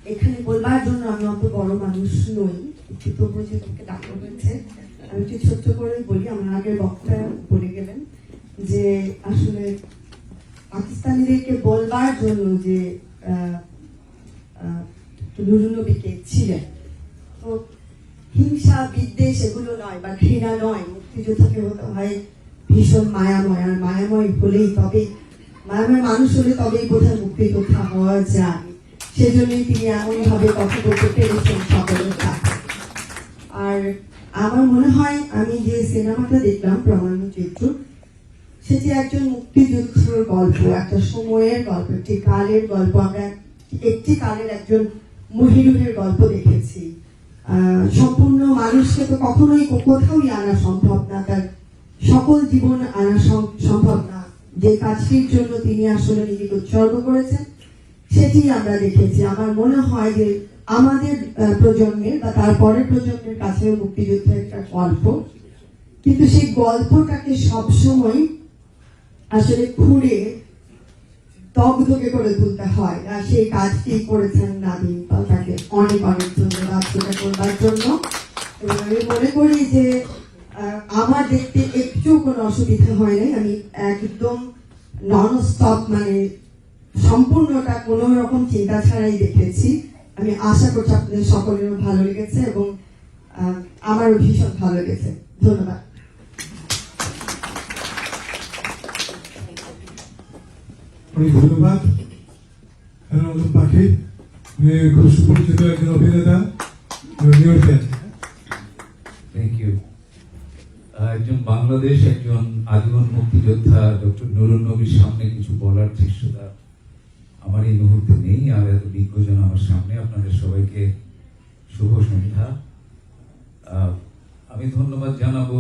এখানে বলবার জন্য আমি অত বড় মানুষ নই, তবু যে তোকে ডাকা হয়েছে আমি একটু ছোট্ট করে বলি। আমার আগের বক্তা বলে গেলেন যে আসলে পাকিস্তানিদেরকে বলবার জন্য যে নুরুন নবী কে ছিলেন, তো হিংসা বিদ্বেষ এগুলো নয় বা ঘৃণা নয়, মুক্তিযোদ্ধাকে হতে হয় ভীষণ মায়াময়, আর মায়াময় হলেই তবে মায়াময় মানুষ হলে তবেই বোধহয় মুক্তিযোদ্ধা হওয়া যায়। সেজন্যই তিনি এমন ভাবে কথা বলতে পেরেছেন সকলের সাথে। আর আমার মনে হয় আমি যে সিনেমাটা দেখলাম প্রমাণ চিত্র, সেটি একজন মুক্তিযুদ্ধের গল্প, একটা সময়ের গল্প, একটি কালের গল্প। আমরা একটি কালের একজন মহিরুহের গল্প দেখেছি। সম্পূর্ণ মানুষকে তো কখনোই কোথাওই আনা সম্ভব না, তার সকল জীবন আনা সম্ভব না। যে কাজটির জন্য তিনি আসলে নিজেকে উৎসর্গ করেছেন সেটি আমরা দেখেছি। আমার মনে হয় যে আমাদের প্রজন্মের বা তারপরের প্রজন্মের কাছেও মুক্তিযুদ্ধের একটা গল্প, কিন্তু সেই গল্পটাকে সবসময় আসলে খুঁড়ে দগদগে করে তুলতে হয়। আর সেই কাজটি করেছেন নাদিম, তাকে অনেক অনেক ধন্যবাদ সেটা করবার জন্য। এবং আমি মনে করি যে আমার দেখতে একটু কোনো অসুবিধা হয় নাই, আমি একদম নন স্টপ, মানে সম্পূর্ণটা কোনো রকম চিন্তা ছাড়াই দেখেছি। আমি আশা করছি আপনাদের সকলেরও ভালো লেগেছে এবং আমারও ভীষণ ভালো লেগেছে। ধন্যবাদ। অনেক ধন্যবাদ রঞ্জন পাখি, খুব সুপরিচিত একজন অভিনেতা নিউ ইয়র্কের। Thank you. একজন বাংলাদেশ, একজন আজীবন মুক্তিযোদ্ধা ডক্টর নুরুন নবীর সামনে কিছু বলার দৃশ্যতা আমার এই মুহূর্তে নেই, আর এত বিজ্ঞজন আমার সামনে। আপনাদের সবাইকে শুভ সন্ধ্যা। আমি ধন্যবাদ জানাবো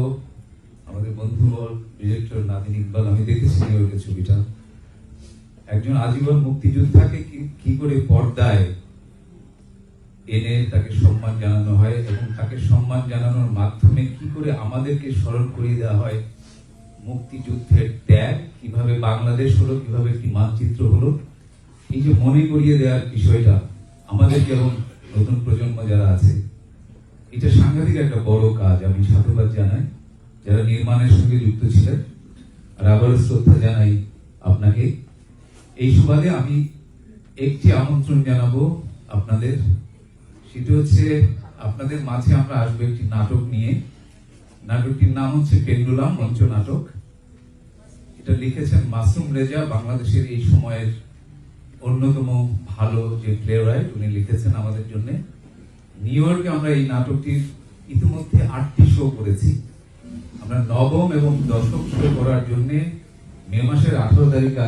আমাদের বন্ধুবর ডিরেক্টর নাদিম ইকবাল। আমি দেখেছি নিউ ইয়র্কের ছবিটা, একজন আজীবন মুক্তিযোদ্ধাকে কি করে পর্দায় এনে তাকে সম্মান জানানো হয় এবং তাকে সম্মান জানানোর মাধ্যমে কি করে আমাদেরকে স্মরণ করিয়ে দেওয়া হয় মুক্তিযুদ্ধের ত্যাগ, কিভাবে বাংলাদেশ হলো, কিভাবে একটি মানচিত্র হলো। এই যে মনে করিয়ে দেওয়ার বিষয়টা আমাদের যেমন নতুন প্রজন্ম যারা আছে, এটা সাংঘাতিক একটা বড় কাজ। আমি সাধুবাদ জানাই যারা নির্মাণের সঙ্গে যুক্ত ছিলেন, আর আবারও শ্রদ্ধা জানাই আপনাকে। এই সুবাদে আমি একটি আমন্ত্রণ জানাবো আপনাদের, সেটা হচ্ছে আপনাদের মাঝে আমরা আসবো একটি নাটক নিয়ে। নাটকটির নাম হচ্ছে পেন্ডুলাম মঞ্চ নাটক। এটা লিখেছেন মাসুম রেজা, বাংলাদেশের এই সময়ের অন্যতম ভালো যে প্লেরাইট, উনি লিখেছেন আমাদের জন্য। নিউ ইয়র্কে আমরা এই নাটকটির ইতিমধ্যে 8টি শো করেছি। আমরা 9ম এবং 10ম শো করার জন্য মে মাসের 18 তারিখে